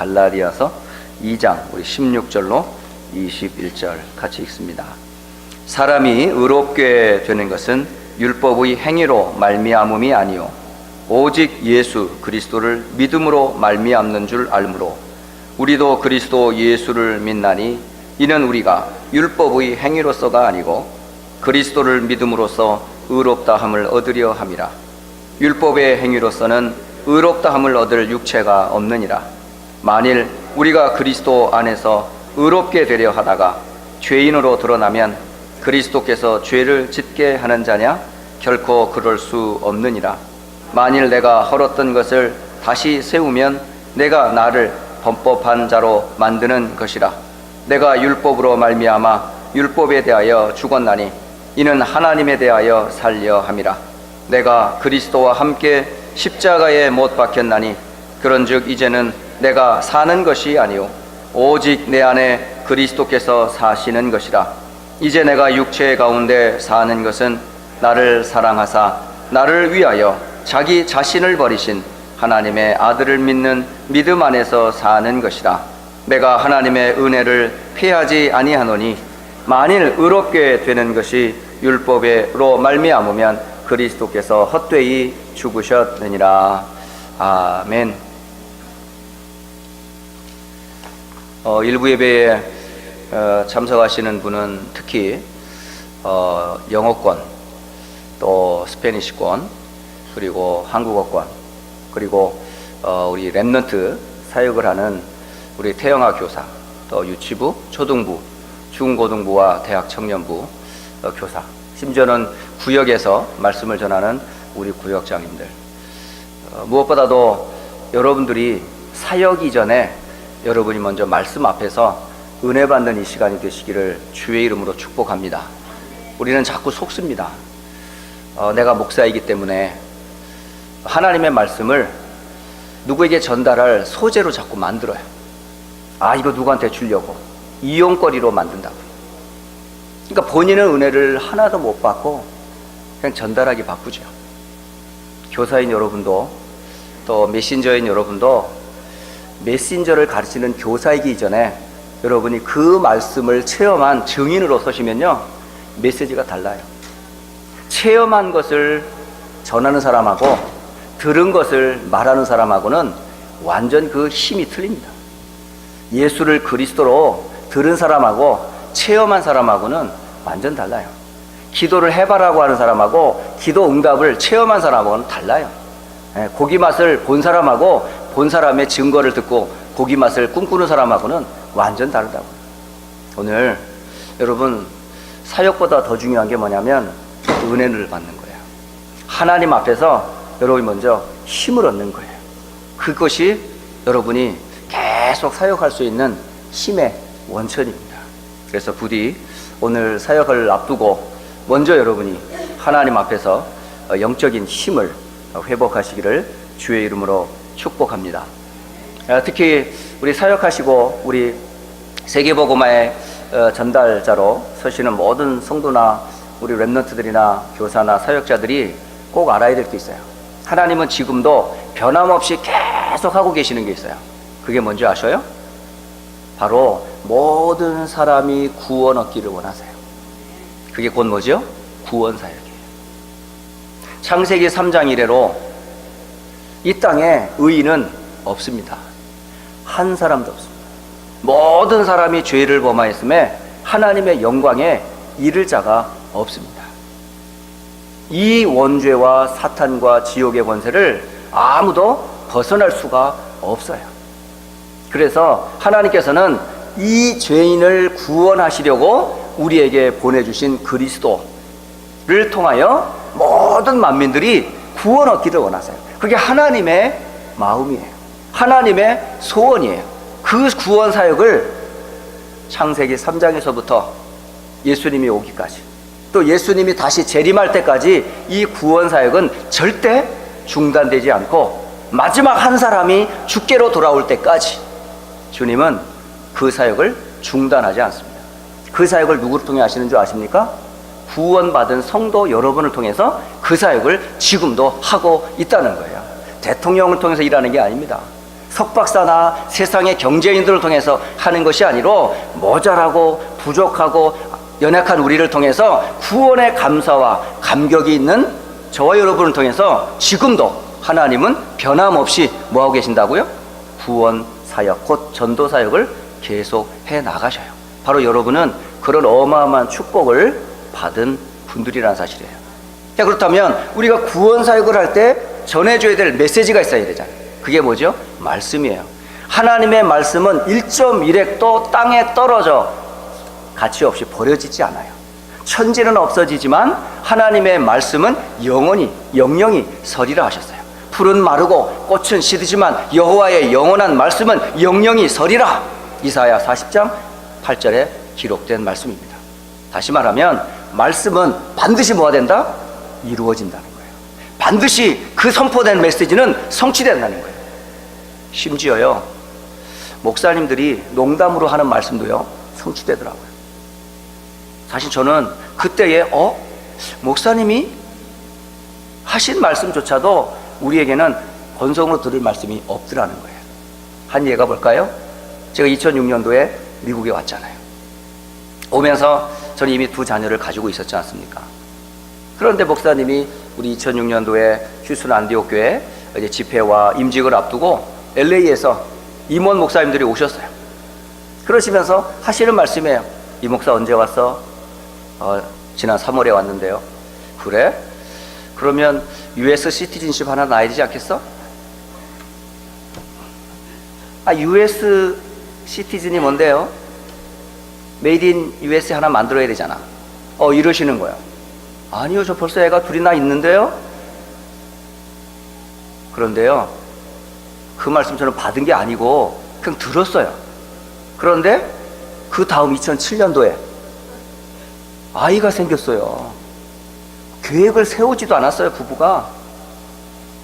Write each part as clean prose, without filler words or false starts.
갈라디아서 2장 우리 16절로 21절 같이 읽습니다. 사람이 의롭게 되는 것은 율법의 행위로 말미암음이 아니요 오직 예수 그리스도를 믿음으로 말미암는 줄 알므로 우리도 그리스도 예수를 믿나니 이는 우리가 율법의 행위로서가 아니고 그리스도를 믿음으로써 의롭다함을 얻으려 함이라. 율법의 행위로서는 의롭다함을 얻을 육체가 없느니라. 만일 우리가 그리스도 안에서 의롭게 되려 하다가 죄인으로 드러나면 그리스도께서 죄를 짓게 하는 자냐? 결코 그럴 수 없느니라. 만일 내가 헐었던 것을 다시 세우면 내가 나를 범법한 자로 만드는 것이라. 내가 율법으로 말미암아 율법에 대하여 죽었나니 이는 하나님에 대하여 살려 함이라. 내가 그리스도와 함께 십자가에 못 박혔나니 그런즉 이제는 내가 사는 것이 아니요 오직 내 안에 그리스도께서 사시는 것이라. 이제 내가 육체 가운데 사는 것은 나를 사랑하사 나를 위하여 자기 자신을 버리신 하나님의 아들을 믿는 믿음 안에서 사는 것이라. 내가 하나님의 은혜를 피하지 아니하노니 만일 의롭게 되는 것이 율법으로 말미암으면 그리스도께서 헛되이 죽으셨느니라. 아멘. 일부 예배에 참석하시는 분은 특히 영어권, 또 스페니시권, 그리고 한국어권, 그리고 우리 렘넌트 사역을 하는 우리 태영아 교사, 또 유치부, 초등부, 중고등부와 대학 청년부 교사, 심지어는 구역에서 말씀을 전하는 우리 구역장님들, 무엇보다도 여러분들이 사역 이전에 여러분이 먼저 말씀 앞에서 은혜 받는 이 시간이 되시기를 주의 이름으로 축복합니다. 우리는 자꾸 속습니다. 내가 목사이기 때문에 하나님의 말씀을 누구에게 전달할 소재로 자꾸 만들어요. 이거 누구한테 주려고 이용거리로 만든다고. 그러니까 본인은 은혜를 하나도 못 받고 그냥 전달하기 바쁘죠. 교사인 여러분도 또 메신저인 여러분도 메신저를 가르치는 교사이기 이전에 여러분이 그 말씀을 체험한 증인으로 서시면요 메시지가 달라요. 체험한 것을 전하는 사람하고 들은 것을 말하는 사람하고는 완전 그 힘이 틀립니다. 예수를 그리스도로 들은 사람하고 체험한 사람하고는 완전 달라요. 기도를 해봐라고 하는 사람하고 기도 응답을 체험한 사람하고는 달라요. 고기 맛을 본 사람하고 본 사람의 증거를 듣고 고기 맛을 꿈꾸는 사람하고는 완전 다르다고. 오늘 여러분 사역보다 더 중요한 게 뭐냐면 은혜를 받는 거예요. 하나님 앞에서 여러분이 먼저 힘을 얻는 거예요. 그것이 여러분이 계속 사역할 수 있는 힘의 원천입니다. 그래서 부디 오늘 사역을 앞두고 먼저 여러분이 하나님 앞에서 영적인 힘을 회복하시기를 주의 이름으로 축복합니다. 특히 우리 사역하시고 우리 세계복음화의 전달자로 서시는 모든 성도나 우리 렘넌트들이나 교사나 사역자들이 꼭 알아야 될 게 있어요. 하나님은 지금도 변함없이 계속 하고 계시는 게 있어요. 그게 뭔지 아셔요? 바로 모든 사람이 구원 얻기를 원하세요. 그게 곧 뭐죠? 구원 사역이에요. 창세기 3장 이래로 이 땅에 의인은 없습니다. 한 사람도 없습니다. 모든 사람이 죄를 범하였음에 하나님의 영광에 이를 자가 없습니다. 이 원죄와 사탄과 지옥의 권세를 아무도 벗어날 수가 없어요. 그래서 하나님께서는 이 죄인을 구원하시려고 우리에게 보내주신 그리스도를 통하여 모든 만민들이 구원 얻기를 원하세요. 그게 하나님의 마음이에요. 하나님의 소원이에요. 그 구원 사역을 창세기 3장에서부터 예수님이 오기까지, 또 예수님이 다시 재림할 때까지 이 구원 사역은 절대 중단되지 않고 마지막 한 사람이 주께로 돌아올 때까지 주님은 그 사역을 중단하지 않습니다. 그 사역을 누구를 통해 하시는 줄 아십니까? 구원받은 성도 여러분을 통해서 그 사역을 지금도 하고 있다는 거예요. 대통령을 통해서 일하는 게 아닙니다. 석박사나 세상의 경제인들을 통해서 하는 것이 아니로 모자라고 부족하고 연약한 우리를 통해서 구원의 감사와 감격이 있는 저와 여러분을 통해서 지금도 하나님은 변함없이 뭐하고 계신다고요? 구원 사역, 곧 전도 사역을 계속 해 나가셔요. 바로 여러분은 그런 어마어마한 축복을 받은 분들이라는 사실이에요. 자, 그렇다면 우리가 구원 사역을 할 때 전해줘야 될 메시지가 있어야 되잖아요. 그게 뭐죠? 말씀이에요. 하나님의 말씀은 1.1핵도 땅에 떨어져 가치 없이 버려지지 않아요. 천지는 없어지지만 하나님의 말씀은 영영이 서리라 하셨어요. 풀은 마르고 꽃은 시들지만 여호와의 영원한 말씀은 영영이 서리라. 이사야 40장 8절에 기록된 말씀입니다. 다시 말하면 말씀은 반드시 뭐가 된다? 이루어진다는 거예요. 반드시 그 선포된 메시지는 성취된다는 거예요. 심지어요, 목사님들이 농담으로 하는 말씀도요 성취되더라고요. 사실 저는 그때에 목사님이 하신 말씀조차도 우리에게는 본성으로 들을 말씀이 없더라는 거예요. 한 예가 볼까요? 제가 2006년도에 미국에 왔잖아요. 오면서 저는 이미 2 자녀를 가지고 있었지 않습니까? 그런데 목사님이 우리 2006년도에 휴스턴 안디옥 교회 이제 집회와 임직을 앞두고 LA에서 임원 목사님들이 오셨어요. 그러시면서 하시는 말씀이에요. 이 목사 언제 왔어? 지난 3월에 왔는데요. 그래? 그러면 US 시티즌십 하나 놔야 되지 않겠어? US 시티즌이 뭔데요? 메이드 인 USA 하나 만들어야 되잖아. 이러시는 거예요. 아니요, 저 벌써 애가 2이나 있는데요. 그런데요, 그 말씀 저는 받은 게 아니고 그냥 들었어요. 그런데 그 다음 2007년도에 아이가 생겼어요. 계획을 세우지도 않았어요, 부부가.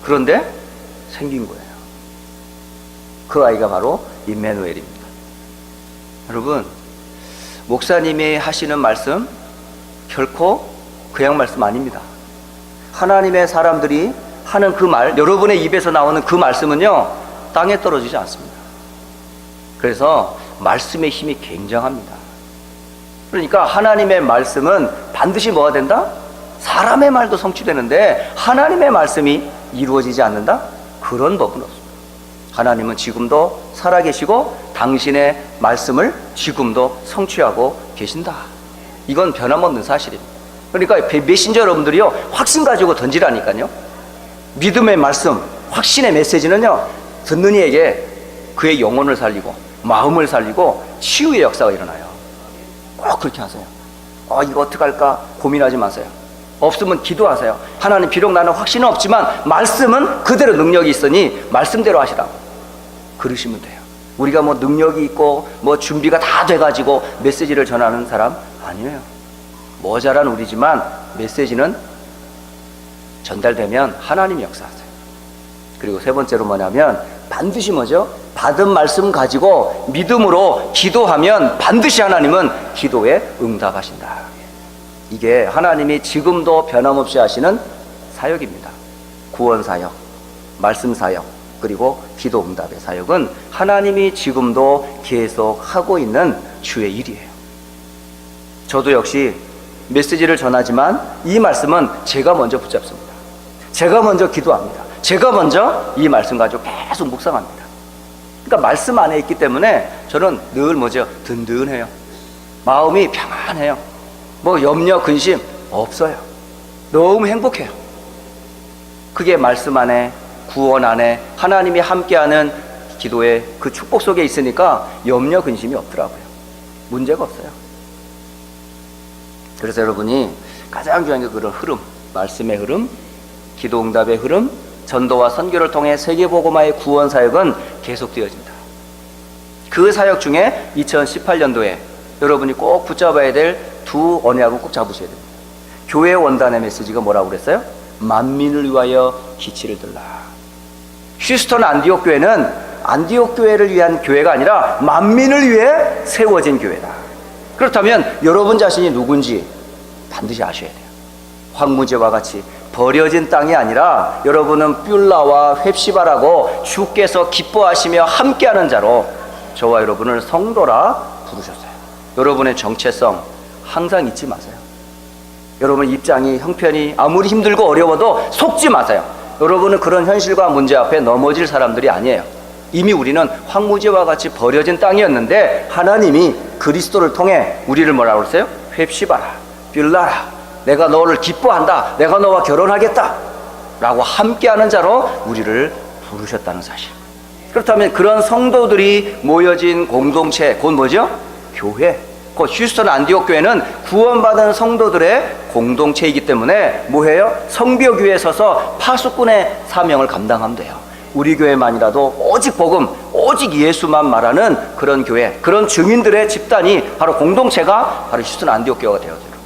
그런데 생긴 거예요. 그 아이가 바로 임마누엘입니다. 여러분, 목사님이 하시는 말씀 결코 그냥 말씀 아닙니다. 하나님의 사람들이 하는 그 말, 여러분의 입에서 나오는 그 말씀은요 땅에 떨어지지 않습니다. 그래서 말씀의 힘이 굉장합니다. 그러니까 하나님의 말씀은 반드시 뭐가 된다? 사람의 말도 성취되는데 하나님의 말씀이 이루어지지 않는다? 그런 법은 없습니다. 하나님은 지금도 살아계시고 당신의 말씀을 지금도 성취하고 계신다. 이건 변함없는 사실입니다. 그러니까 메신저 여러분들이요 확신 가지고 던지라니까요. 믿음의 말씀, 확신의 메시지는요 듣는 이에게 그의 영혼을 살리고 마음을 살리고 치유의 역사가 일어나요. 꼭 그렇게 하세요. 이거 어떡할까 고민하지 마세요. 없으면 기도하세요. 하나님, 비록 나는 확신은 없지만 말씀은 그대로 능력이 있으니 말씀대로 하시라고 그러시면 돼요. 우리가 뭐 능력이 있고 뭐 준비가 다 돼가지고 메시지를 전하는 사람 아니에요. 모자란 우리지만 메시지는 전달되면 하나님이 역사하세요. 그리고 세 번째로 뭐냐면 반드시 뭐죠? 받은 말씀 가지고 믿음으로 기도하면 반드시 하나님은 기도에 응답하신다. 이게 하나님이 지금도 변함없이 하시는 사역입니다. 구원 사역, 말씀 사역, 그리고 기도 응답의 사역은 하나님이 지금도 계속 하고 있는 주의 일이에요. 저도 역시 메시지를 전하지만 이 말씀은 제가 먼저 붙잡습니다. 제가 먼저 기도합니다. 제가 먼저 이 말씀 가지고 계속 묵상합니다. 그러니까 말씀 안에 있기 때문에 저는 늘 뭐죠? 든든해요. 마음이 평안해요. 뭐 염려, 근심 없어요. 너무 행복해요. 그게 말씀 안에, 구원 안에 하나님이 함께하는 기도의 그 축복 속에 있으니까 염려, 근심이 없더라고요. 문제가 없어요. 그래서 여러분이 가장 중요한 게 그런 흐름, 말씀의 흐름, 기도 응답의 흐름, 전도와 선교를 통해 세계복음화의 구원 사역은 계속되어진다. 그 사역 중에 2018년도에 여러분이 꼭 붙잡아야 될 2 언약을 꼭 잡으셔야 됩니다. 교회 원단의 메시지가 뭐라고 그랬어요? 만민을 위하여 기치를 들라. 휴스턴 안디옥 교회는 안디옥 교회를 위한 교회가 아니라 만민을 위해 세워진 교회다. 그렇다면 여러분 자신이 누군지 반드시 아셔야 돼요. 황무제와 같이 버려진 땅이 아니라 여러분은 뷸라와 홑시바라고 주께서 기뻐하시며 함께하는 자로 저와 여러분을 성도라 부르셨어요. 여러분의 정체성 항상 잊지 마세요. 여러분 입장이 형편이 아무리 힘들고 어려워도 속지 마세요. 여러분은 그런 현실과 문제 앞에 넘어질 사람들이 아니에요. 이미 우리는 황무지와 같이 버려진 땅이었는데 하나님이 그리스도를 통해 우리를 뭐라고 그랬어요? 홑시바라, 뷸라라, 내가 너를 기뻐한다, 내가 너와 결혼하겠다 라고 함께하는 자로 우리를 부르셨다는 사실. 그렇다면 그런 성도들이 모여진 공동체, 곧 뭐죠? 교회. 곧 휴스턴 안디옥 교회는 구원받은 성도들의 공동체이기 때문에 뭐해요? 성벽 위에 서서 파수꾼의 사명을 감당하면 돼요. 우리 교회만이라도 오직 복음, 오직 예수만 말하는 그런 교회, 그런 증인들의 집단이 바로 공동체가 바로 휴스턴 안디옥 교회가 되어져요.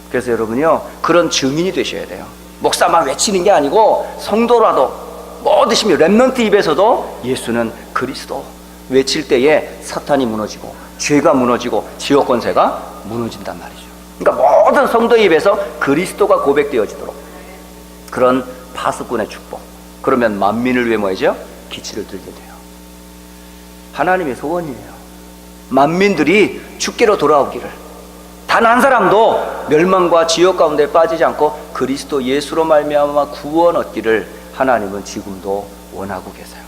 그래서 여러분이요, 그런 증인이 되셔야 돼요. 목사만 외치는 게 아니고 성도라도 뭐든지 렘넌트 입에서도 예수는 그리스도 외칠 때에 사탄이 무너지고 죄가 무너지고 지옥 권세가 무너진단 말이죠. 그러니까 모든 성도 입에서 그리스도가 고백되어지도록 그런 파수꾼의 축복. 그러면 만민을 위해 뭐죠? 기치를 들게 돼요. 하나님의 소원이에요. 만민들이 주께로 돌아오기를, 단 한 사람도 멸망과 지옥 가운데 빠지지 않고 그리스도 예수로 말미암아 구원 얻기를 하나님은 지금도 원하고 계세요.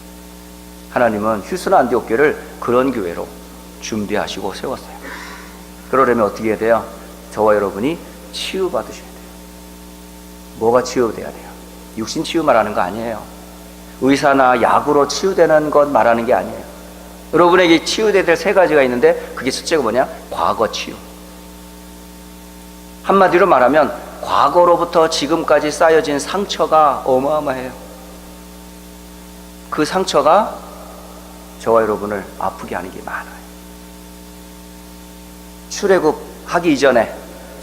하나님은 휴스턴 안디옥 교회를 그런 교회로 준비하시고 세웠어요. 그러려면 어떻게 해야 돼요? 저와 여러분이 치유받으셔야 돼요. 뭐가 치유돼야 돼요? 육신 치유 말하는 거 아니에요. 의사나 약으로 치유되는 것 말하는 게 아니에요. 여러분에게 치유돼야 될 세 가지가 있는데 그게 첫째가 뭐냐? 과거 치유. 한마디로 말하면 과거로부터 지금까지 쌓여진 상처가 어마어마해요. 그 상처가 저와 여러분을 아프게 하는 게 많아요. 출애굽하기 이전에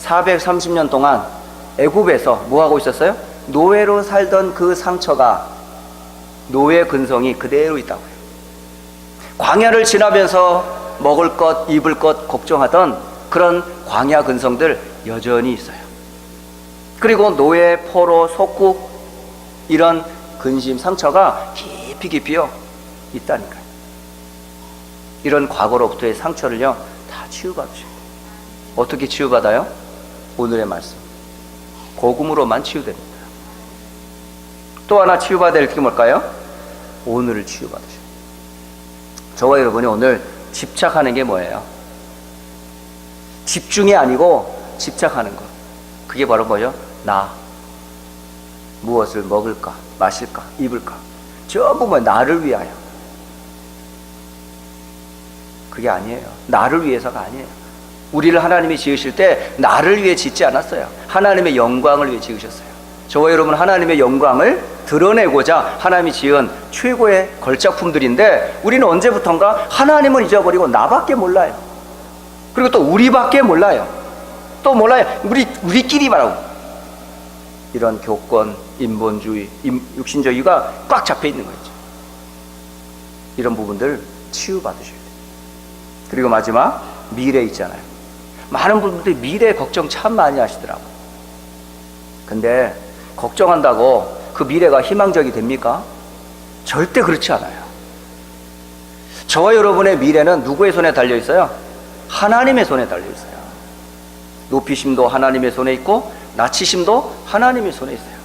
430년 동안 애굽에서 뭐 하고 있었어요? 노예로 살던 그 상처가, 노예 근성이 그대로 있다고요. 광야를 지나면서 먹을 것, 입을 것 걱정하던 그런 광야 근성들 여전히 있어요. 그리고 노예, 포로, 속국 이런 근심, 상처가 깊이요 있다니까요. 이런 과거로부터의 상처를요 다 치유받으셔야 돼요. 어떻게 치유받아요? 오늘의 말씀, 복음으로만 치유됩니다. 또 하나 치유받아야 될 게 뭘까요? 오늘을 치유받으셔야 돼요. 저와 여러분이 오늘 집착하는 게 뭐예요? 집중이 아니고 집착하는 것. 그게 바로 뭐죠? 나. 무엇을 먹을까, 마실까, 입을까. 전부 뭐 나를 위하여. 그게 아니에요. 나를 위해서가 아니에요. 우리를 하나님이 지으실 때 나를 위해 짓지 않았어요. 하나님의 영광을 위해 지으셨어요. 저와 여러분 하나님의 영광을 드러내고자 하나님이 지은 최고의 걸작품들인데 우리는 언제부턴가 하나님을 잊어버리고 나밖에 몰라요. 그리고 또 우리밖에 몰라요. 또 몰라요. 우리끼리 말하고 이런 교권, 인본주의, 육신주의가 꽉 잡혀 있는 거죠. 이런 부분들 치유받으셔야 돼요. 그리고 마지막 미래 있잖아요. 많은 분들이 미래 걱정 참 많이 하시더라고요. 근데 걱정한다고 그 미래가 희망적이 됩니까? 절대 그렇지 않아요. 저와 여러분의 미래는 누구의 손에 달려 있어요? 하나님의 손에 달려 있어요. 높이심도 하나님의 손에 있고 낮추심도 하나님의 손에 있어요.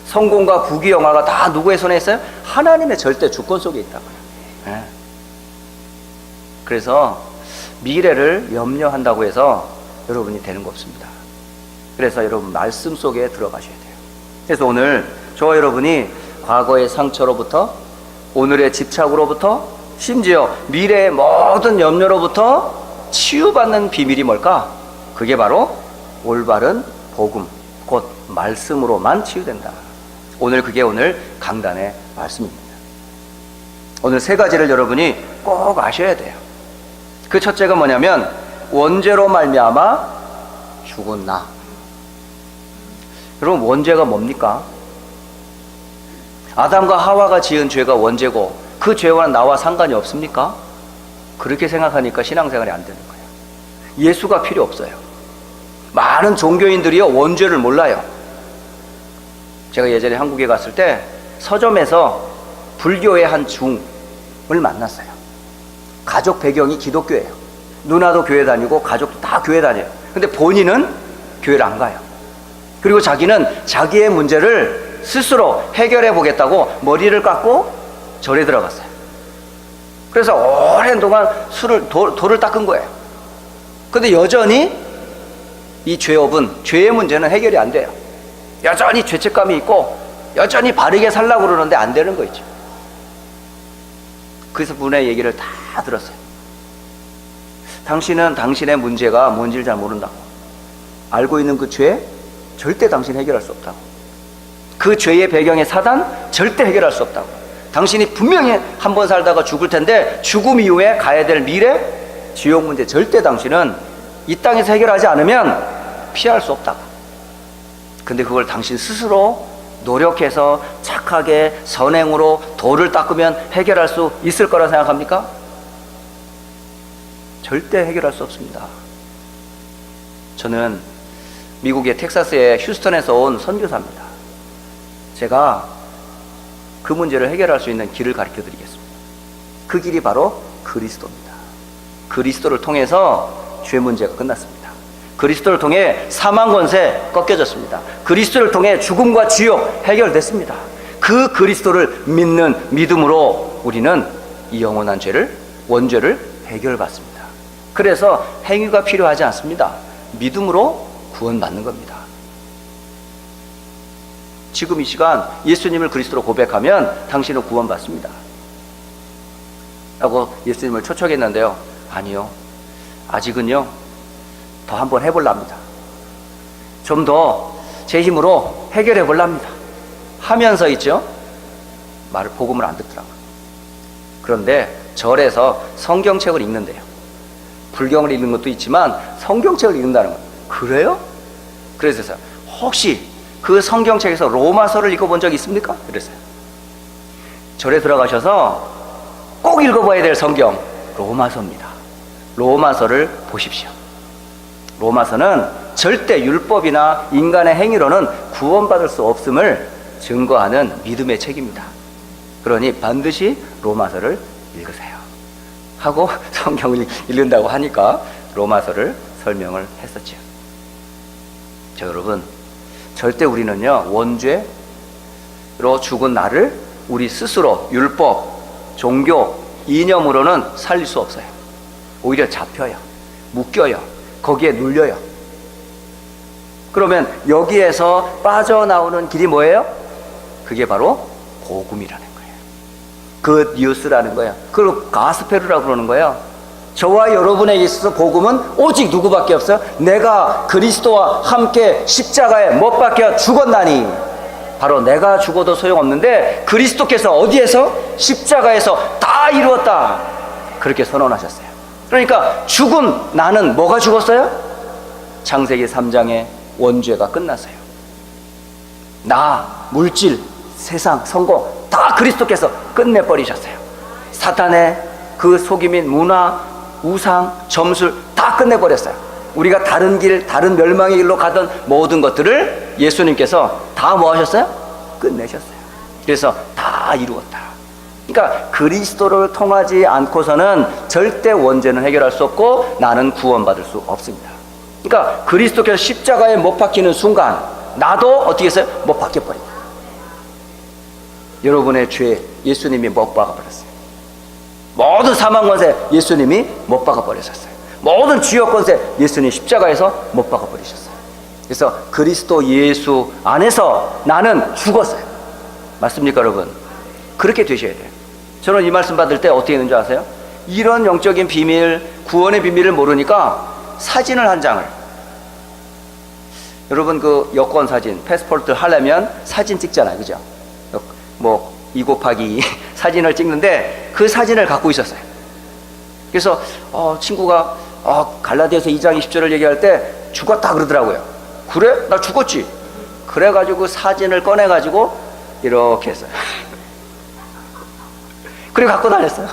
성공과 부귀영화가 다 누구의 손에 있어요? 하나님의 절대 주권 속에 있다고요. 네. 그래서 미래를 염려한다고 해서 여러분이 되는 거 없습니다. 그래서 여러분 말씀 속에 들어가셔야 돼요. 그래서 오늘 저와 여러분이 과거의 상처로부터, 오늘의 집착으로부터, 심지어 미래의 모든 염려로부터 치유받는 비밀이 뭘까? 그게 바로 올바른 복음, 곧 말씀으로만 치유된다. 오늘 그게 오늘 강단의 말씀입니다. 오늘 세 가지를 여러분이 꼭 아셔야 돼요. 그 첫째가 뭐냐면 원죄로 말미암아 죽은 나. 여러분 원죄가 뭡니까? 아담과 하와가 지은 죄가 원죄고 그 죄와는 나와 상관이 없습니까? 그렇게 생각하니까 신앙생활이 안 되는 거예요. 예수가 필요 없어요. 많은 종교인들이요 원죄를 몰라요. 제가 예전에 한국에 갔을 때 서점에서 불교의 한 중을 만났어요. 가족 배경이 기독교예요. 누나도 교회 다니고 가족도 다 교회 다녀요. 근데 본인은 교회를 안 가요. 그리고 자기는 자기의 문제를 스스로 해결해 보겠다고 머리를 깎고 절에 들어갔어요. 그래서 오랜 동안 돌을 닦은 거예요. 근데 여전히 이 죄의 문제는 해결이 안 돼요. 여전히 죄책감이 있고 여전히 바르게 살려고 그러는데 안 되는 거 있죠. 그래서 분의 얘기를 다 들었어요. 당신은 당신의 문제가 뭔지를 잘 모른다고. 알고 있는 그 죄 절대 당신 해결할 수 없다고. 그 죄의 배경의 사단 절대 해결할 수 없다고. 당신이 분명히 한 번 살다가 죽을 텐데 죽음 이후에 가야 될 미래 지옥 문제 절대 당신은 이 땅에서 해결하지 않으면 피할 수 없다고. 근데 그걸 당신 스스로 노력해서 착하게 선행으로 돌을 닦으면 해결할 수 있을 거라 생각합니까? 절대 해결할 수 없습니다. 저는 미국의 텍사스의 휴스턴에서 온 선교사입니다. 제가 그 문제를 해결할 수 있는 길을 가르쳐 드리겠습니다. 그 길이 바로 그리스도입니다. 그리스도를 통해서 죄 문제가 끝났습니다. 그리스도를 통해 사망 권세 꺾여졌습니다. 그리스도를 통해 죽음과 지옥 해결됐습니다. 그 그리스도를 믿는 믿음으로 우리는 이 영원한 죄를, 원죄를 해결받습니다. 그래서 행위가 필요하지 않습니다. 믿음으로 구원받는 겁니다. 지금 이 시간 예수님을 그리스도로 고백하면 당신은 구원받습니다 라고 예수님을 초청했는데요. 아니요, 아직은요, 더 한번 해볼랍니다. 좀 더 제 힘으로 해결해 볼랍니다 하면서 있죠, 복음을 안 듣더라고요. 그런데 절에서 성경책을 읽는데요, 불경을 읽는 것도 있지만 성경책을 읽는다는 거예요. 그래요? 그래서 혹시 그 성경책에서 로마서를 읽어본 적 있습니까? 그랬어요. 절에 들어가셔서 꼭 읽어봐야 될 성경 로마서입니다. 로마서를 보십시오. 로마서는 절대 율법이나 인간의 행위로는 구원받을 수 없음을 증거하는 믿음의 책입니다. 그러니 반드시 로마서를 읽으세요 하고 성경을 읽는다고 하니까 로마서를 설명을 했었죠. 자, 여러분, 절대 우리는요, 원죄로 죽은 나를 우리 스스로 율법, 종교, 이념으로는 살릴 수 없어요. 오히려 잡혀요, 묶여요, 거기에 눌려요. 그러면 여기에서 빠져나오는 길이 뭐예요? 그게 바로 복음이라는 거예요. 그 뉴스라는 거예요. 그걸 가스페르라고 그러는 거예요. 저와 여러분에게 있어서 복음은 오직 누구밖에 없어요? 내가 그리스도와 함께 십자가에 못 박혀 죽었나니. 바로 내가 죽어도 소용없는데 그리스도께서 어디에서? 십자가에서 다 이루었다, 그렇게 선언하셨어요. 그러니까 죽은 나는 뭐가 죽었어요? 창세기 3장에 원죄가 끝났어요. 나, 물질, 세상, 성공 다 그리스도께서 끝내버리셨어요. 사탄의 그 속임인 문화, 우상, 점술 다 끝내버렸어요. 우리가 다른 길, 다른 멸망의 길로 가던 모든 것들을 예수님께서 다 뭐 하셨어요? 끝내셨어요. 그래서 다 이루었다. 그러니까 그리스도를 통하지 않고서는 절대 원죄는 해결할 수 없고 나는 구원받을 수 없습니다. 그러니까 그리스도께서 십자가에 못 박히는 순간 나도 어떻게 했어요? 못 박혀버립니다. 여러분의 죄 예수님이 못 박아버렸어요. 모든 사망 권세 예수님이 못 박아버리셨어요. 모든 지옥 권세 예수님 십자가에서 못 박아버리셨어요. 그래서 그리스도 예수 안에서 나는 죽었어요. 맞습니까, 여러분? 그렇게 되셔야 돼요. 저는 이 말씀 받을 때 어떻게 했는 줄 아세요? 이런 영적인 비밀, 구원의 비밀을 모르니까 사진을 한 장을, 여러분 그 여권 사진, 패스포트 하려면 사진 찍잖아요, 그죠? 뭐 2 곱하기 2 사진을 찍는데 그 사진을 갖고 있었어요. 그래서 친구가 갈라디아서 2장 20절을 얘기할 때 죽었다 그러더라고요. 그래? 나 죽었지. 그래가지고 사진을 꺼내가지고 이렇게 했어요. 그리고 갖고 다녔어요.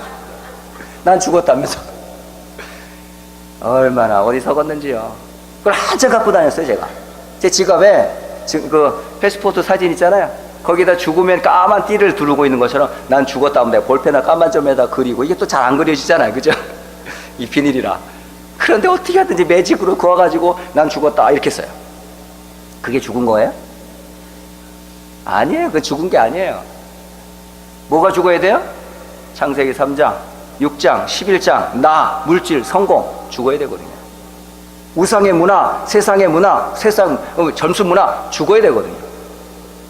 난 죽었다면서. 얼마나 어디 썩었는지요. 그걸 한참 갖고 다녔어요. 제가 제 지갑에 지금 그 패스포트 사진 있잖아요. 거기다 죽으면 까만 띠를 두르고 있는 것처럼 난 죽었다 하면 내가 볼펜이나 까만 점에다 그리고 이게 또 잘 안 그려지잖아요. 그죠? 이 비닐이라. 그런데 어떻게 하든지 매직으로 그어가지고 난 죽었다 이렇게 써요. 그게 죽은 거예요? 아니에요. 그 죽은 게 아니에요. 뭐가 죽어야 돼요? 창세기 3장, 6장, 11장, 나, 물질, 성공 죽어야 되거든요. 우상의 문화, 세상의 문화, 세상 점수 문화 죽어야 되거든요.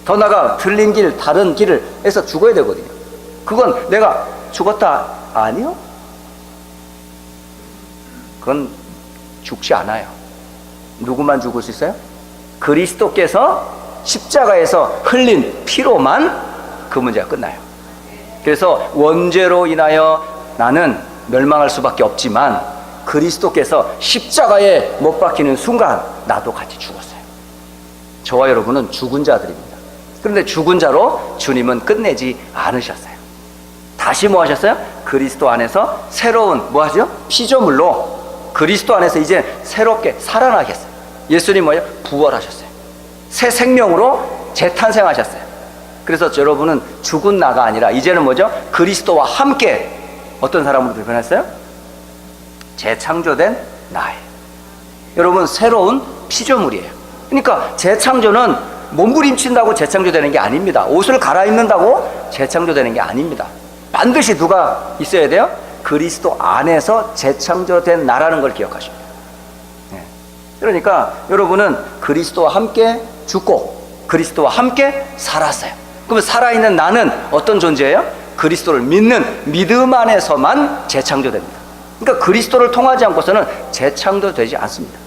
더 나아가 틀린 길, 다른 길을 해서 죽어야 되거든요. 그건 내가 죽었다 아니요? 그건 죽지 않아요. 누구만 죽을 수 있어요? 그리스도께서 십자가에서 흘린 피로만 그 문제가 끝나요. 그래서 원죄로 인하여 나는 멸망할 수밖에 없지만 그리스도께서 십자가에 못 박히는 순간 나도 같이 죽었어요. 저와 여러분은 죽은 자들입니다. 그런데 죽은 자로 주님은 끝내지 않으셨어요. 다시 뭐 하셨어요? 그리스도 안에서 새로운 뭐 하죠? 피조물로 그리스도 안에서 이제 새롭게 살아나겠어요. 예수님 뭐예요? 부활하셨어요. 새 생명으로 재탄생하셨어요. 그래서 여러분은 죽은 나가 아니라 이제는 뭐죠? 그리스도와 함께 어떤 사람으로 변했어요? 재창조된 나예요. 여러분 새로운 피조물이에요. 그러니까 재창조는 몸부림친다고 재창조되는 게 아닙니다. 옷을 갈아입는다고 재창조되는 게 아닙니다. 반드시 누가 있어야 돼요? 그리스도 안에서 재창조된 나라는 걸 기억하셔야 돼요. 그러니까 여러분은 그리스도와 함께 죽고 그리스도와 함께 살았어요. 그러면 살아있는 나는 어떤 존재예요? 그리스도를 믿는 믿음 안에서만 재창조됩니다. 그러니까 그리스도를 통하지 않고서는 재창조되지 않습니다.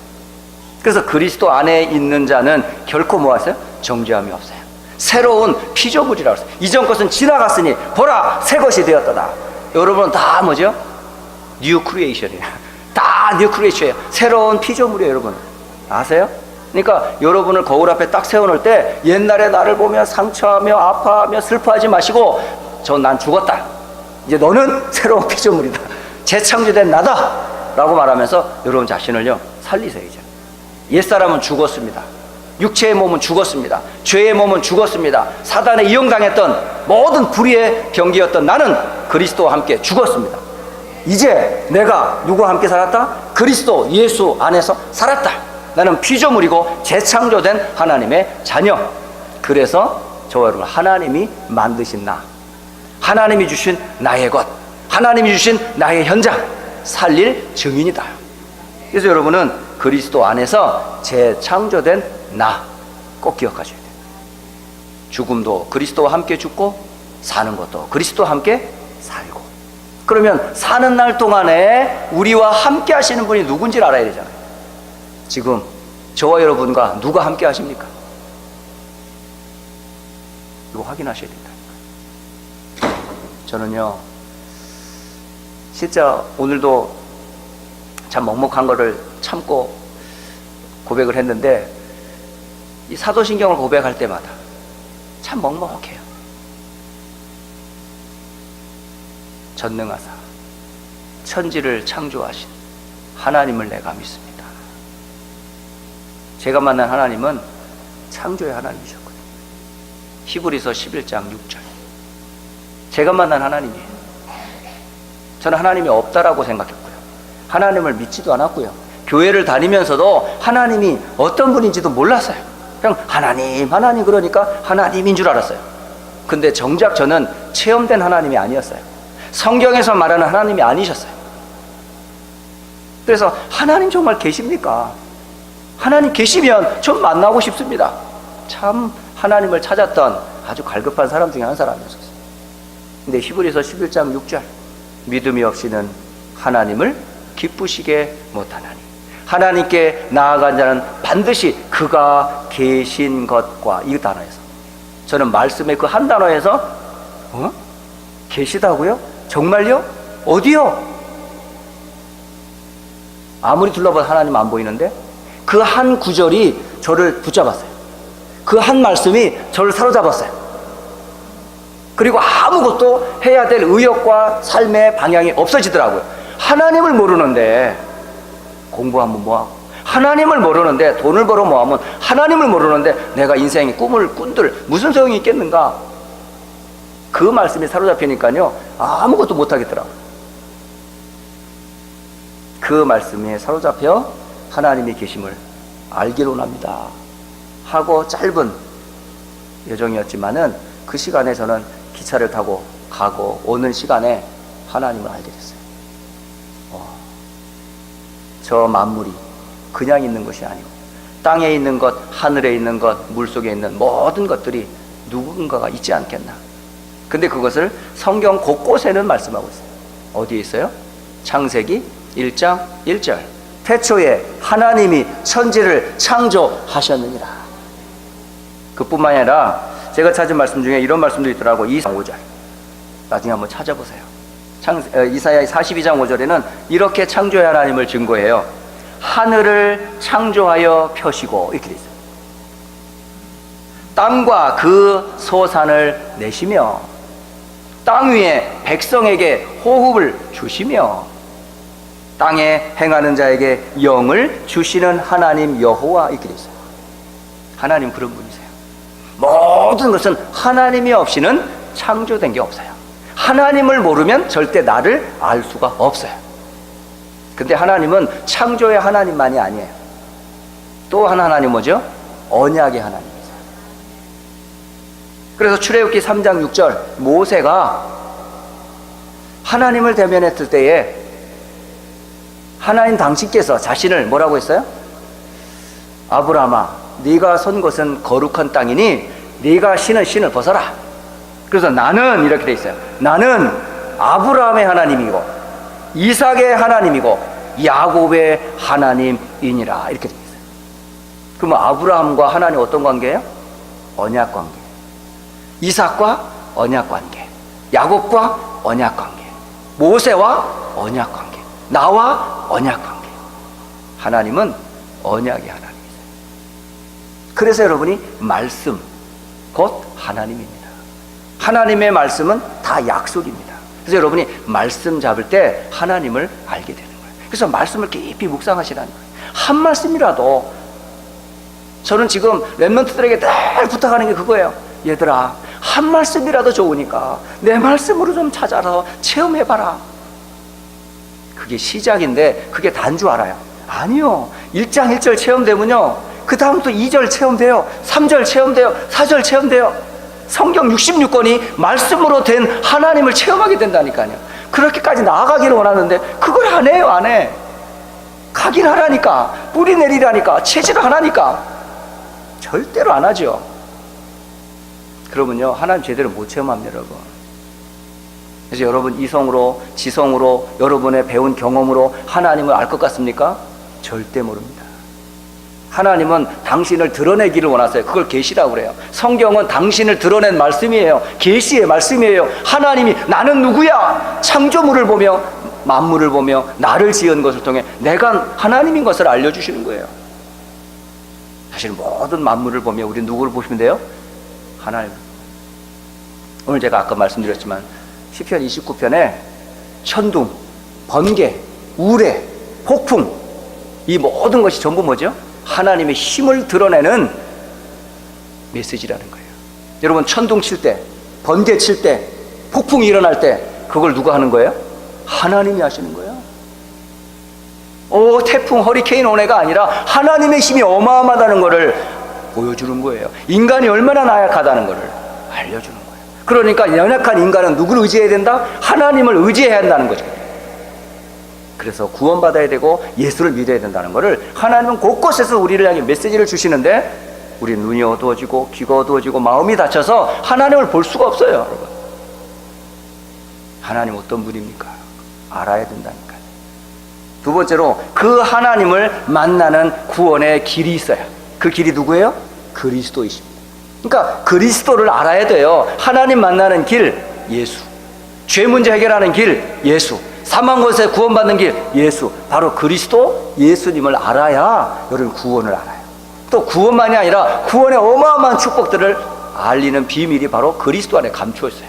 그래서 그리스도 안에 있는 자는 결코 뭐 하세요? 정죄함이 없어요. 새로운 피조물이라고 했어요. 이전 것은 지나갔으니 보라 새 것이 되었도다. 여러분은 다 뭐죠? 뉴 크리에이션이에요. 다 뉴 크리에이션이에요. 새로운 피조물이에요. 여러분 아세요? 그러니까 여러분을 거울 앞에 딱 세워놓을 때 옛날에 나를 보며 상처하며 아파하며 슬퍼하지 마시고 난 죽었다. 이제 너는 새로운 피조물이다. 재창조된 나다 라고 말하면서 여러분 자신을요 살리세요. 이제 옛사람은 죽었습니다. 육체의 몸은 죽었습니다. 죄의 몸은 죽었습니다. 사단에 이용당했던 모든 불의의 병기였던 나는 그리스도와 함께 죽었습니다. 이제 내가 누구와 함께 살았다? 그리스도 예수 안에서 살았다. 나는 피조물이고 재창조된 하나님의 자녀. 그래서 저와 여러분 하나님이 만드신 나, 하나님이 주신 나의 것, 하나님이 주신 나의 현장 살릴 증인이다. 그래서 여러분은 그리스도 안에서 재창조된 나 꼭 기억하셔야 돼요. 죽음도 그리스도와 함께 죽고 사는 것도 그리스도와 함께 살고. 그러면 사는 날 동안에 우리와 함께 하시는 분이 누군지를 알아야 되잖아요. 지금 저와 여러분과 누가 함께 하십니까? 이거 확인하셔야 된다. 저는요 진짜 오늘도 참 먹먹한 거를 참고 고백을 했는데 이 사도신경을 고백할 때마다 참 먹먹해요. 전능하사 천지를 창조하신 하나님을 내가 믿습니다. 제가 만난 하나님은 창조의 하나님이셨거든요. 히브리서 11장 6절. 제가 만난 하나님이에요. 저는 하나님이 없다라고 생각했고요. 하나님을 믿지도 않았고요. 교회를 다니면서도 하나님이 어떤 분인지도 몰랐어요. 그냥 하나님 그러니까 하나님인 줄 알았어요. 근데 정작 저는 체험된 하나님이 아니었어요. 성경에서 말하는 하나님이 아니셨어요. 그래서 하나님 정말 계십니까? 하나님 계시면 좀 만나고 싶습니다. 참 하나님을 찾았던 아주 갈급한 사람 중에 한 사람이었어요. 근데 히브리서 11장 6절 믿음이 없이는 하나님을 기쁘시게 못하나니 하나님께 나아간 자는 반드시 그가 계신 것과 이 단어에서 저는 말씀의 그 한 단어에서 계시다고요? 정말요? 어디요? 아무리 둘러봐도 하나님 안 보이는데 그 한 구절이 저를 붙잡았어요. 그 한 말씀이 저를 사로잡았어요. 그리고 아무것도 해야 될 의욕과 삶의 방향이 없어지더라고요. 하나님을 모르는데 공부하면 뭐하고, 하나님을 모르는데, 돈을 벌어 모으면 하나님을 모르는데 내가 인생의 꿈을 꾼들 무슨 소용이 있겠는가? 그 말씀이 사로잡히니까요 아무것도 못하겠더라고요. 그 말씀에 사로잡혀 하나님이 계심을 알기로 합니다 하고 짧은 여정이었지만은 그 시간에 저는 기차를 타고 가고 오는 시간에 하나님을 알게 됐어요. 저 만물이 그냥 있는 것이 아니고 땅에 있는 것, 하늘에 있는 것, 물속에 있는 모든 것들이 누군가가 있지 않겠나. 근데 그것을 성경 곳곳에는 말씀하고 있어요. 어디에 있어요? 창세기 1장 1절. 태초에 하나님이 천지를 창조하셨느니라. 그뿐만 아니라 제가 찾은 말씀 중에 이런 말씀도 있더라고. 이사야 5절. 나중에 한번 찾아보세요. 이사야 42장 5절에는 이렇게 창조의 하나님을 증거해요. 하늘을 창조하여 펴시고, 이렇게 돼 있어요. 땅과 그 소산을 내시며 땅 위에 백성에게 호흡을 주시며 땅에 행하는 자에게 영을 주시는 하나님 여호와, 이렇게 돼 있어요. 하나님 그런 분이세요. 모든 것은 하나님이 없이는 창조된 게 없어요. 하나님을 모르면 절대 나를 알 수가 없어요. 근데 하나님은 창조의 하나님만이 아니에요. 또 한 하나님 뭐죠? 언약의 하나님이세요. 그래서 출애굽기 3장 6절 모세가 하나님을 대면했을 때에 하나님 당신께서 자신을 뭐라고 했어요? 아브라함아, 네가 선 곳은 거룩한 땅이니 네가 신은 신을 벗어라. 그래서 나는 이렇게 돼 있어요. 나는 아브라함의 하나님이고 이삭의 하나님이고 야곱의 하나님이니라, 이렇게 돼 있어요. 그러면 아브라함과 하나님 어떤 관계예요? 언약 관계. 이삭과 언약 관계, 야곱과 언약 관계, 모세와 언약 관계, 나와 언약 관계. 하나님은 언약의 하나님이세요. 그래서 여러분이 말씀 곧 하나님입니다. 하나님의 말씀은 다 약속입니다. 그래서 여러분이 말씀 잡을 때 하나님을 알게 되는 거예요. 그래서 말씀을 깊이 묵상하시라는 거예요. 한 말씀이라도, 저는 지금 랩런트들에게 늘 부탁하는 게 그거예요. 얘들아, 한 말씀이라도 좋으니까 내 말씀으로 좀 찾아서 체험해봐라. 그게 시작인데 그게 단 줄 알아요? 아니요. 1장 1절 체험되면요 그 다음부터 2절 체험돼요, 3절 체험돼요, 4절 체험돼요. 성경 66권이 말씀으로 된 하나님을 체험하게 된다니까요. 그렇게까지 나아가기를 원하는데 그걸 안 해요. 안 해. 가긴 하라니까, 뿌리 내리라니까, 체질을 하라니까 절대로 안 하죠. 그러면요 하나님 제대로 못 체험합니다, 여러분. 그래서 여러분 이성으로, 지성으로, 여러분의 배운 경험으로 하나님을 알 것 같습니까? 절대 모릅니다. 하나님은 당신을 드러내기를 원하세요. 그걸 계시라고 그래요. 성경은 당신을 드러낸 말씀이에요. 계시의 말씀이에요. 하나님이 나는 누구야? 창조물을 보며, 만물을 보며 나를 지은 것을 통해 내가 하나님인 것을 알려주시는 거예요. 사실 모든 만물을 보며 우리 누구를 보시면 돼요? 하나님. 오늘 제가 아까 말씀드렸지만 시편 29편에 천둥, 번개, 우레, 폭풍, 이 모든 것이 전부 뭐죠? 하나님의 힘을 드러내는 메시지라는 거예요. 여러분 천둥 칠 때, 번개 칠 때, 폭풍이 일어날 때 그걸 누가 하는 거예요? 하나님이 하시는 거예요. 태풍, 허리케인 오네가 아니라 하나님의 힘이 어마어마하다는 것을 보여주는 거예요. 인간이 얼마나 나약하다는 것을 알려주는 거예요. 그러니까 연약한 인간은 누구를 의지해야 된다? 하나님을 의지해야 한다는 거죠. 그래서 구원받아야 되고 예수를 믿어야 된다는 것을 하나님은 곳곳에서 우리를 향해 메시지를 주시는데 우리 눈이 어두워지고 귀가 어두워지고 마음이 닫혀서 하나님을 볼 수가 없어요, 여러분. 하나님 어떤 분입니까? 알아야 된다니까요. 두 번째로 그 하나님을 만나는 구원의 길이 있어요. 그 길이 누구예요? 그리스도이십니다. 그러니까 그리스도를 알아야 돼요. 하나님 만나는 길, 예수. 죄 문제 해결하는 길, 예수. 사망 것에 구원받는 길, 예수. 바로 그리스도 예수님을 알아야 여러분 구원을 알아요. 또 구원만이 아니라 구원의 어마어마한 축복들을 알리는 비밀이 바로 그리스도 안에 감추어 있어요.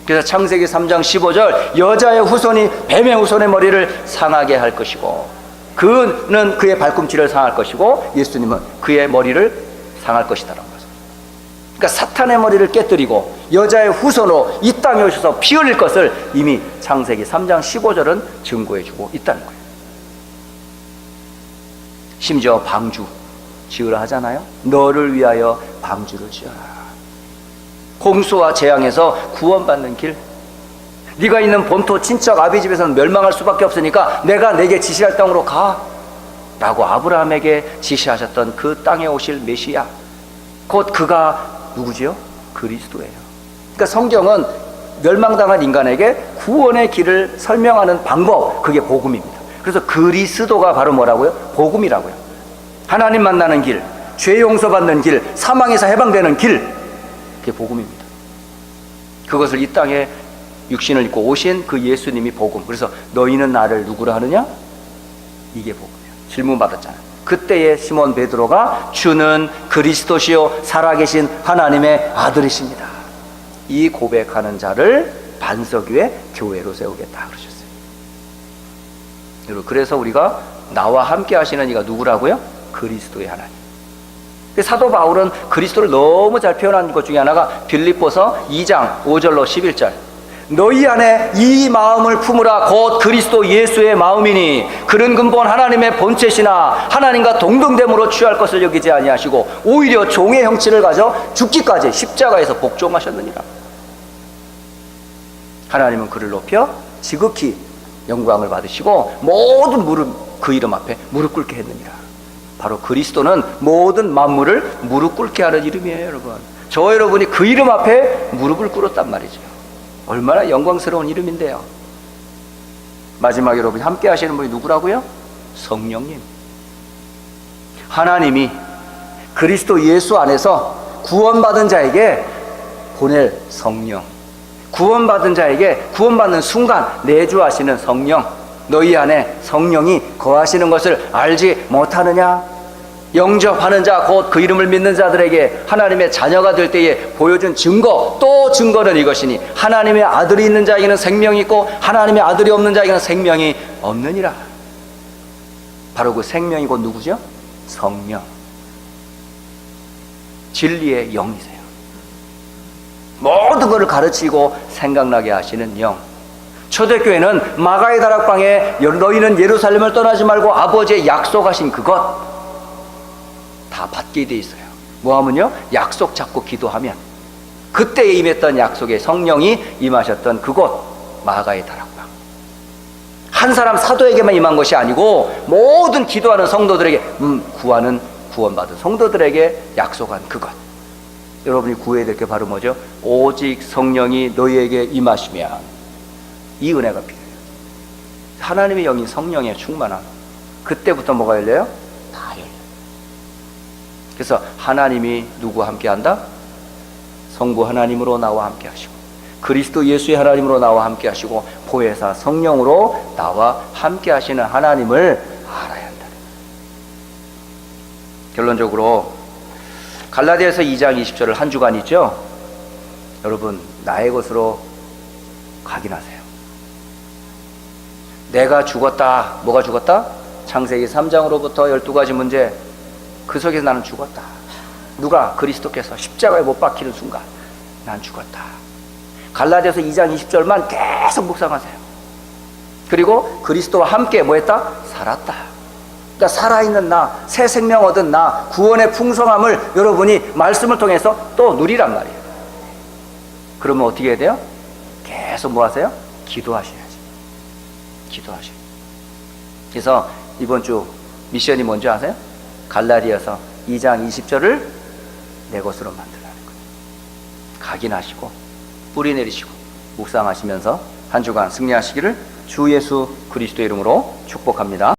그래서 창세기 3장 15절 여자의 후손이 뱀의 후손의 머리를 상하게 할 것이고 그는 그의 발꿈치를 상할 것이고 예수님은 그의 머리를 상할 것이다라는 거죠. 그러니까 사탄의 머리를 깨뜨리고 여자의 후손으로 이 땅에 오셔서 피 흘릴 것을 이미 창세기 3장 15절은 증거해주고 있다는 거예요. 심지어 방주 지으라 하잖아요. 너를 위하여 방주를 지어라. 홍수와 재앙에서 구원받는 길, 네가 있는 본토 친척 아비 집에서는 멸망할 수밖에 없으니까 내가 내게 지시할 땅으로 가 라고 아브라함에게 지시하셨던 그 땅에 오실 메시아, 곧 그가 누구지요? 그리스도예요. 그러니까 성경은 멸망당한 인간에게 구원의 길을 설명하는 방법, 그게 복음입니다. 그래서 그리스도가 바로 뭐라고요? 복음이라고요. 하나님 만나는 길, 죄 용서받는 길, 사망에서 해방되는 길, 그게 복음입니다. 그것을 이 땅에 육신을 입고 오신 그 예수님이 복음. 그래서 너희는 나를 누구라 하느냐? 이게 복음이에요. 질문 받았잖아요. 그때에 시몬 베드로가 주는 그리스도시요 살아계신 하나님의 아들이십니다, 이 고백하는 자를 반석 위에 교회로 세우겠다 그러셨어요. 여러분, 그래서 우리가 나와 함께 하시는 이가 누구라고요? 그리스도의 하나님. 사도 바울은 그리스도를 너무 잘 표현한 것 중에 하나가 빌립보서 2장 5절로 11절, 너희 안에 이 마음을 품으라 곧 그리스도 예수의 마음이니 그는 근본 하나님의 본체시나 하나님과 동등됨으로 취할 것을 여기지 아니하시고 오히려 종의 형체를 가져 죽기까지 십자가에서 복종하셨느니라. 하나님은 그를 높여 지극히 영광을 받으시고 모든 무릎, 그 이름 앞에 무릎 꿇게 했느니라. 바로 그리스도는 모든 만물을 무릎 꿇게 하는 이름이에요. 여러분, 저 여러분이 그 이름 앞에 무릎을 꿇었단 말이죠. 얼마나 영광스러운 이름인데요. 마지막에 여러분이 함께 하시는 분이 누구라고요? 성령님. 하나님이 그리스도 예수 안에서 구원받은 자에게 보낼 성령, 구원받은 자에게 구원받는 순간 내주하시는 성령, 너희 안에 성령이 거하시는 것을 알지 못하느냐? 영접하는 자, 곧 그 이름을 믿는 자들에게 하나님의 자녀가 될 때에 보여준 증거, 또 증거는 이것이니 하나님의 아들이 있는 자에게는 생명이 있고 하나님의 아들이 없는 자에게는 생명이 없느니라. 바로 그 생명이 곧 누구죠? 성령, 진리의 영이세요. 모든 것을 가르치고 생각나게 하시는 영. 초대교회는 마가의 다락방에 너희는 예루살렘을 떠나지 말고 아버지의 약속하신 그것 다 받게 돼 있어요. 뭐하면요? 약속 잡고 기도하면 그때에 임했던 약속의 성령이 임하셨던 그곳, 마가의 다락방. 한 사람 사도에게만 임한 것이 아니고 모든 기도하는 성도들에게, 구하는 구원받은 성도들에게 약속한 그것. 여러분이 구해야 될 게 바로 뭐죠? 오직 성령이 너희에게 임하시면, 이 은혜가 필요해요. 하나님의 영인 성령에 충만한 그때부터 뭐가 열려요? 다 열려요. 그래서 하나님이 누구와 함께한다? 성부 하나님으로 나와 함께 하시고, 그리스도 예수의 하나님으로 나와 함께 하시고, 보혜사 성령으로 나와 함께 하시는 하나님을 알아야 한다. 결론적으로 갈라디아서 2장 20절을 한 주간 있죠? 여러분, 나의 것으로 각인하세요. 내가 죽었다. 뭐가 죽었다? 창세기 3장으로부터 12가지 문제, 그 속에서 나는 죽었다. 누가? 그리스도께서 십자가에 못 박히는 순간 난 죽었다. 갈라디아서 2장 20절만 계속 묵상하세요. 그리고 그리스도와 함께 뭐 했다? 살았다. 그러니까 살아있는 나, 새 생명 얻은 나, 구원의 풍성함을 여러분이 말씀을 통해서 또 누리란 말이에요. 그러면 어떻게 해야 돼요? 계속 뭐 하세요? 기도하셔야지. 기도하셔요. 그래서 이번 주 미션이 뭔지 아세요? 갈라디아서 2장 20절을 내 것으로 만들라는 거예요. 각인하시고 뿌리 내리시고 묵상하시면서 한 주간 승리하시기를 주 예수 그리스도의 이름으로 축복합니다.